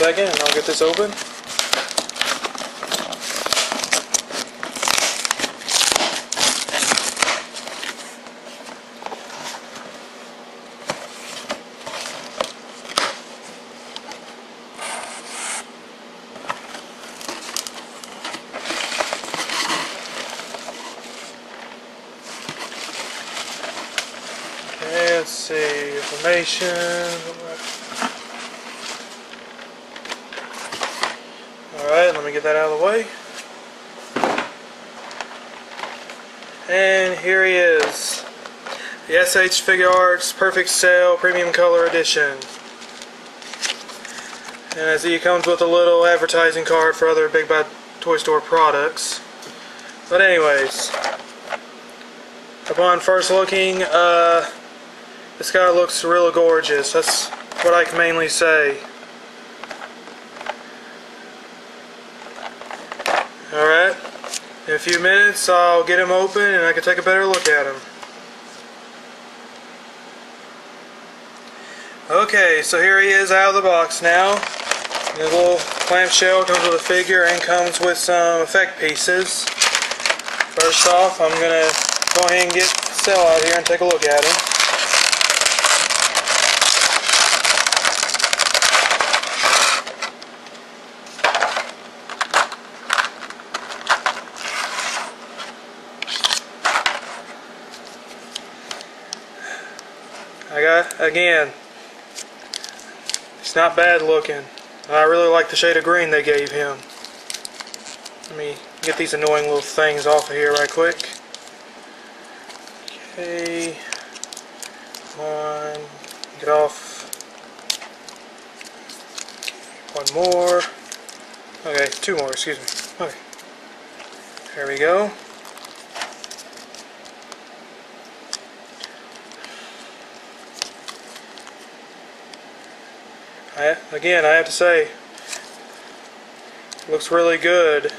second and I'll get this open. Okay, let's see, information. Alright, let me get that out of the way. And here he is. The SH Figuarts Perfect Sale Premium Color Edition. And as he comes with a little advertising card for other Big Bad Toy Store products. But anyways, upon first looking, this guy looks really gorgeous. That's what I can mainly say. Alright, in a few minutes I'll get him open and I can take a better look at him. Okay, so here he is out of the box now. The little clamshell comes with a figure and comes with some effect pieces. First off, I'm going to go ahead and get Cell out here and take a look at him. Again, it's not bad looking. I really like the shade of green they gave him. Let me get these annoying little things off of here right quick. Okay, one, get off. One more. Okay, two more, excuse me. Okay, there we go. Again, I have to say, looks really good.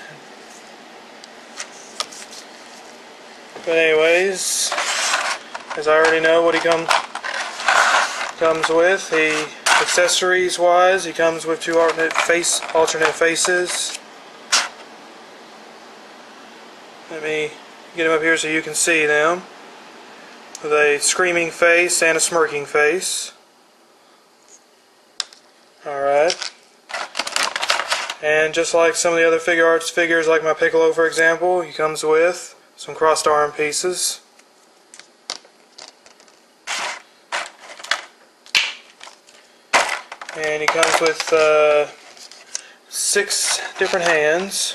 But anyways, as I already know what he comes with, the accessories wise, he comes with two alternate faces. Let me get him up here so you can see them. With a screaming face and a smirking face. Alright, and just like some of the other Figuarts figures, like my Piccolo for example, he comes with some crossed arm pieces. And he comes with 6 different hands.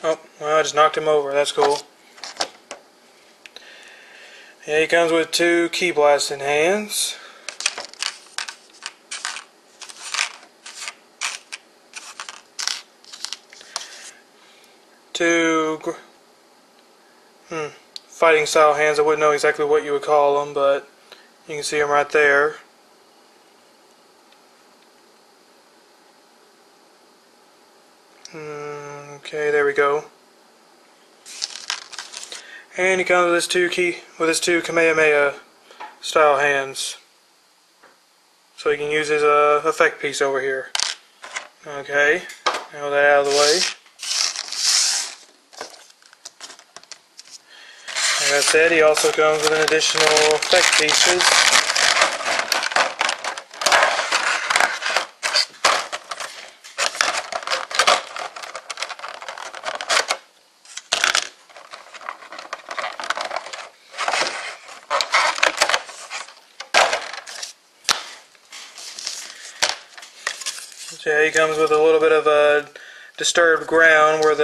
Oh, well, I just knocked him over. That's cool. Yeah, he comes with 2 key blasting hands. Two fighting style hands. I wouldn't know exactly what you would call them, but you can see them right there. Okay, there we go. And he comes with his two Kamehameha style hands, so he can use his effect piece over here. Okay, now that out of the way. Like I said, he also comes with an additional effect pieces. Yeah, he comes with a little bit of a disturbed ground where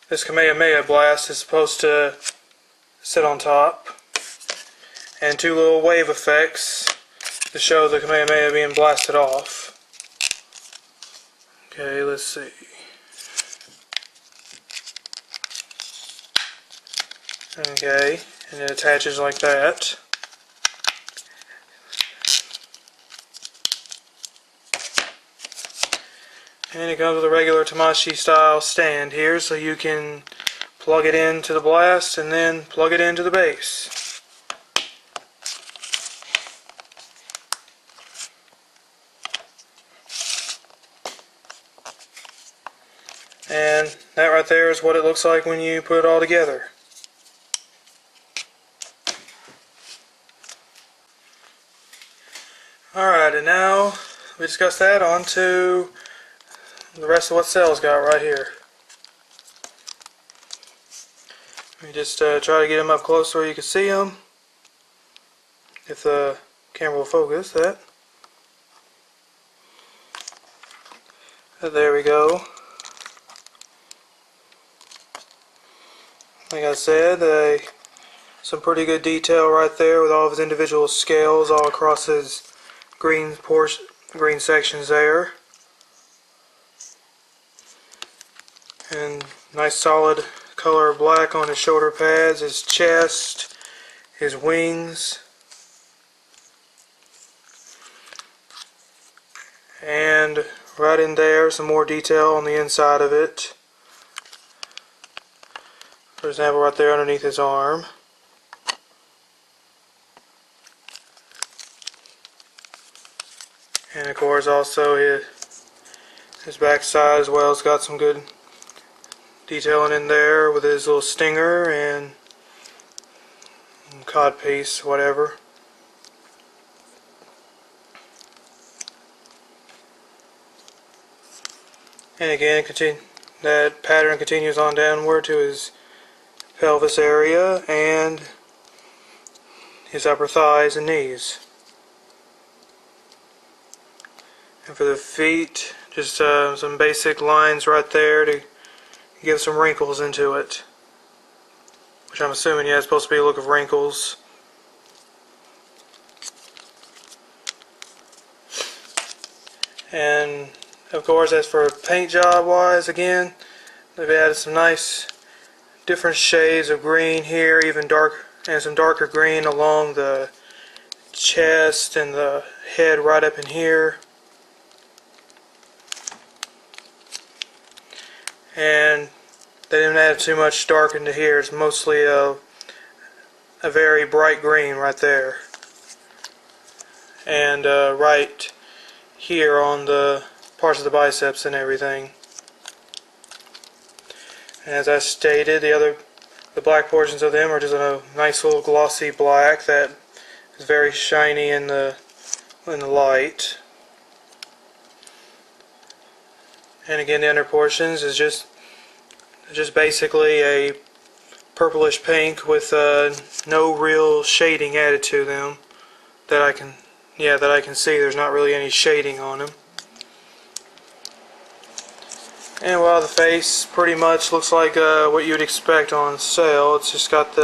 this Kamehameha blast is supposed to sit on top, and 2 little wave effects to show the Kamehameha being blasted off. Okay, let's see. Okay, and it attaches like that. And it comes with a regular Tamashi style stand here, so you can plug it into the blast and then plug it into the base. And that right there is what it looks like when you put it all together. Alright, and now we discussed that, on to the rest of what Cell's got right here. Let me just try to get him up close so you can see him, if the camera will focus that. There we go. Like I said, some pretty good detail right there with all of his individual scales all across his green sections there. And nice solid color of black on his shoulder pads, his chest, his wings. And right in there, some more detail on the inside of it. For example, right there underneath his arm. And of course also his backside as well has got some good detailing in there with his little stinger and codpiece, whatever. And again, that pattern continues on downward to his pelvis area and his upper thighs and knees. And for the feet, just some basic lines right there to give some wrinkles into it. Which I'm assuming, yeah, it's supposed to be a look of wrinkles. And of course, as for paint job wise, again, they've added some nice different shades of green here, even dark, and some darker green along the chest and the head right up in here. And they didn't add too much dark into here. It's mostly a very bright green right there. And right here on the parts of the biceps and everything. And as I stated, the black portions of them are just a nice little glossy black that is very shiny in the light. And again, the under portions is just basically a purplish pink with no real shading added to them that I can see. There's not really any shading on them. And while the face pretty much looks like what you'd expect on sale, it's just got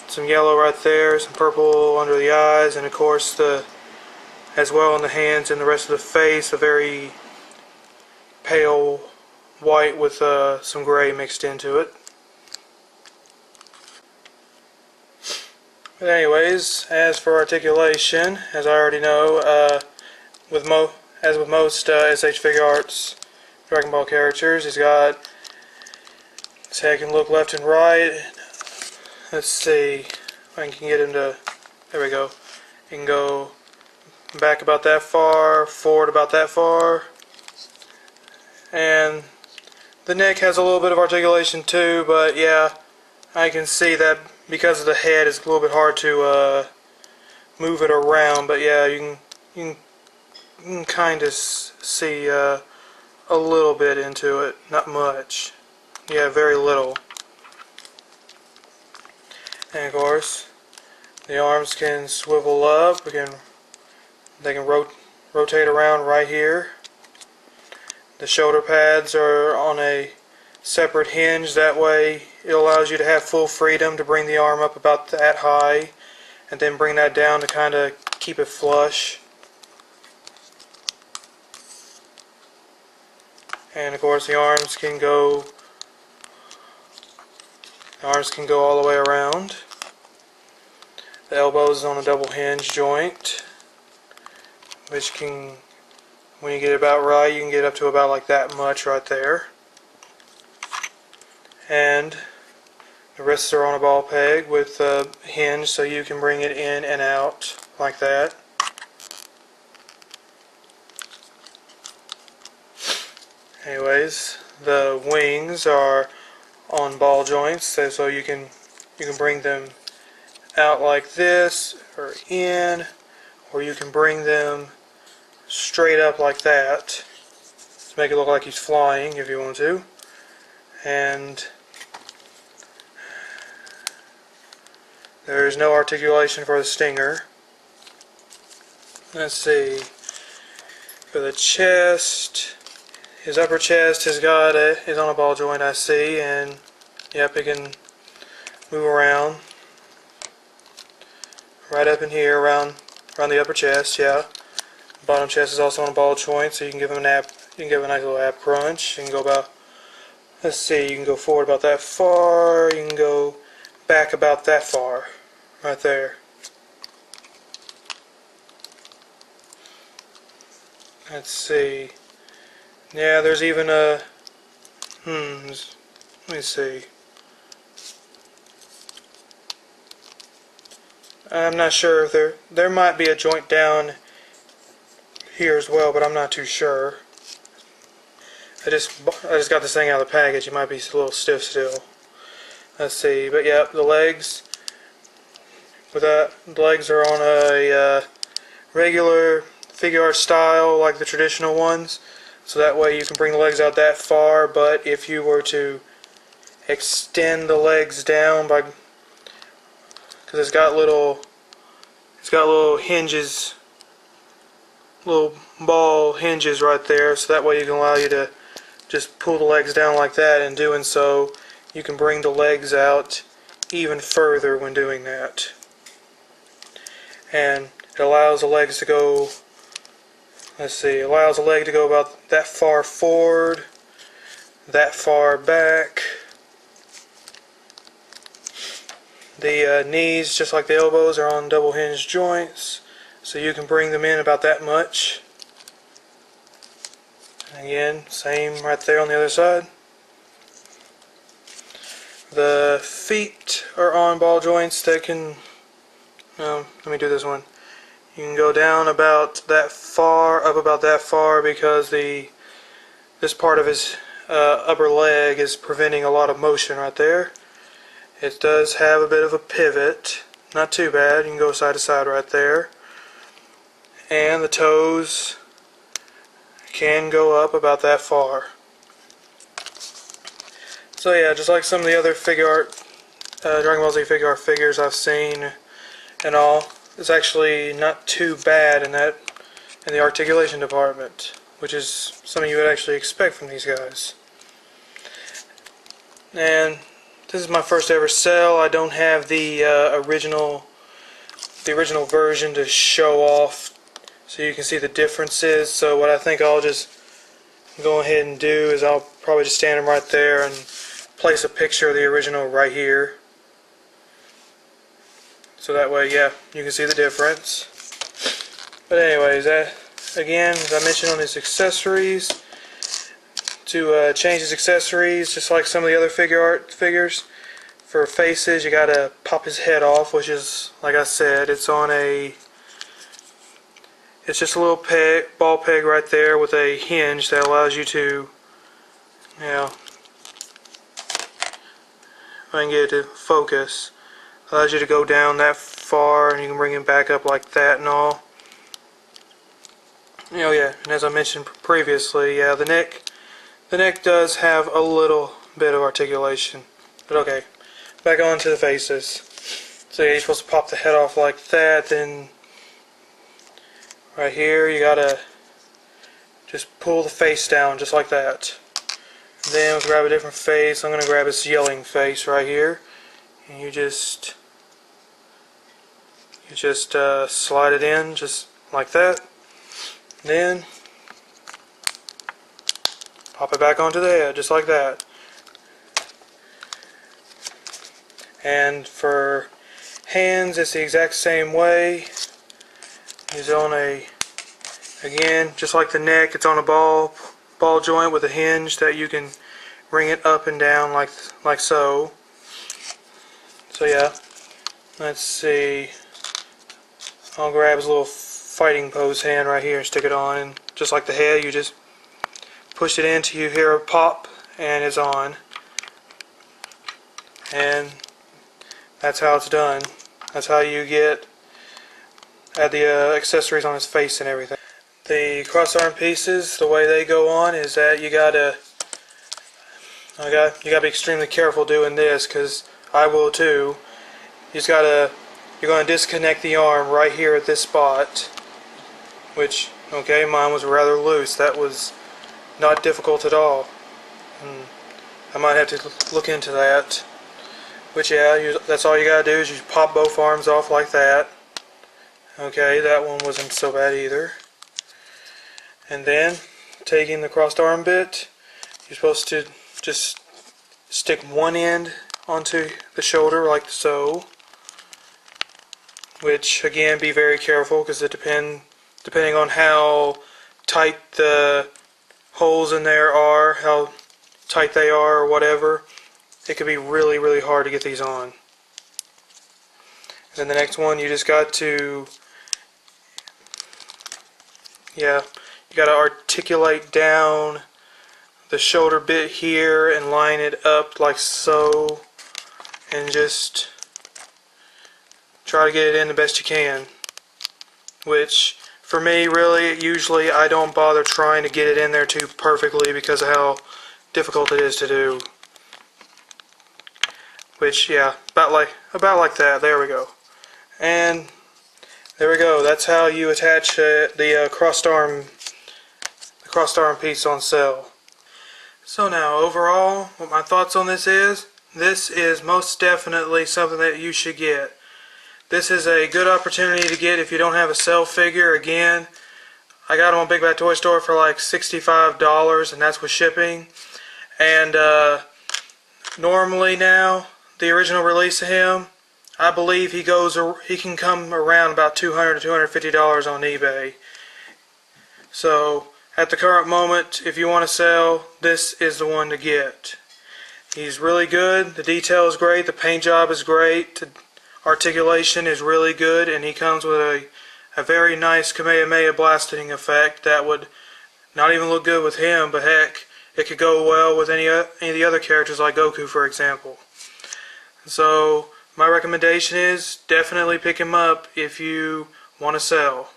some yellow right there, some purple under the eyes, and of course as well on the hands and the rest of the face, a very pale white with some gray mixed into it. But anyways, as for articulation, as I already know, as with most SH Figuarts Dragon Ball characters, he's got his head can look left and right. Let's see if I can get him to, there we go. He can go back about that far, forward about that far. And the neck has a little bit of articulation too, but yeah, I can see that because of the head it's a little bit hard to move it around, but yeah, you can kind of see a little bit into it, not much. Yeah, very little. And of course, the arms can swivel up. They can rotate around right here. The shoulder pads are on a separate hinge. That way, it allows you to have full freedom to bring the arm up about that high, and then bring that down to kind of keep it flush. And of course, the arms can go all the way around. The elbow is on a double hinge joint, which can When you get it about right, you can get up to about like that much right there. And the wrists are on a ball peg with a hinge so you can bring it in and out like that. Anyways, the wings are on ball joints, so you can bring them out like this or in, or you can bring them straight up like that to make it look like he's flying if you want to. And there's no articulation for the stinger. Let's see. For the chest, his upper chest is on a ball joint, I see, and yep, it can move around right up in here around the upper chest. Yeah, bottom chest is also on a ball joint, so you can give him an ab. You can give him a nice little ab crunch. You can go about. Let's see. You can go forward about that far. You can go back about that far, right there. Let's see. Yeah, there's even a. Let me see. I'm not sure if there might be a joint down here as well, but I'm not too sure. I just got this thing out of the package. It might be a little stiff still. Let's see, but yeah, the legs. The legs are on a regular Figuarts style, like the traditional ones. So that way you can bring the legs out that far. But if you were to extend the legs down by, because it's got little hinges, little ball hinges right there. So that way you can allow you to just pull the legs down like that. And doing so, you can bring the legs out even further when doing that. And it allows the legs to go, let's see, it allows the leg to go about that far forward, that far back. The knees, just like the elbows, are on double hinge joints, so you can bring them in about that much. And again, same right there on the other side. The feet are on ball joints that can, let me do this one. You can go down about that far, up about that far, because this part of his upper leg is preventing a lot of motion right there. It does have a bit of a pivot, not too bad. You can go side to side right there. And the toes can go up about that far. So yeah, just like some of the other Dragon Ball Z Figuart figures I've seen and all, it's actually not too bad in the articulation department, which is something you would actually expect from these guys. And this is my first ever sell. I don't have the original version to show off, so you can see the differences. So what I think I'll just go ahead and do is I'll probably just stand them right there and place a picture of the original right here. So that way, yeah, you can see the difference. But anyways, again, as I mentioned on his accessories, to change his accessories, just like some of the other figures, for faces, you gotta pop his head off, which is, like I said, it's just a little ball peg right there with a hinge that allows you to, you know, if I can get it to focus, allows you to go down that far, and you can bring it back up like that and all. You know, yeah, and as I mentioned previously, yeah, the neck does have a little bit of articulation. But okay, back on to the faces. So yeah, you're supposed to pop the head off like that, then right here you gotta just pull the face down just like that. Then we'll grab a different face. I'm gonna grab this yelling face right here, and you just slide it in just like that. Then pop it back onto the head just like that. And for hands, it's the exact same way. He's on a Again, just like the neck, it's on a ball joint with a hinge that you can bring it up and down like so. So yeah, let's see. I'll grab his little fighting pose hand right here and stick it on, and just like the head, you just push it in till you hear a pop and it's on. And that's how it's done. That's how you add the accessories on his face and everything. The cross arm pieces, the way they go on is that you gotta be extremely careful doing this, because I will too. You're gonna disconnect the arm right here at this spot, which, okay, mine was rather loose. That was not difficult at all. I might have to look into that. But yeah, that's all you gotta do is you pop both arms off like that. Okay, that one wasn't so bad either. And then, taking the crossed arm bit, you're supposed to just stick one end onto the shoulder like so. Which, again, be very careful, because depending on how tight the holes in there are, how tight they are or whatever, it could be really, really hard to get these on. And then the next one, you just got to, yeah, you got to articulate down the shoulder bit here and line it up like so, and just try to get it in the best you can. Which, for me, really, usually I don't bother trying to get it in there too perfectly because of how difficult it is to do. Which, yeah, about like that. There we go. And there we go. That's how you attach the crossed arm piece on cell. So now, overall, what my thoughts on this is most definitely something that you should get. This is a good opportunity to get if you don't have a cell figure. Again, I got them on Big Bad Toy Store for like $65, and that's with shipping. And normally now, the original release of him, I believe he can come around about $200 to $250 on eBay. So at the current moment, if you want to sell, this is the one to get. He's really good. The detail is great. The paint job is great. The articulation is really good, and he comes with a very nice Kamehameha blasting effect that would not even look good with him, but heck, it could go well with any of the other characters like Goku, for example. So my recommendation is definitely pick him up if you want to sell.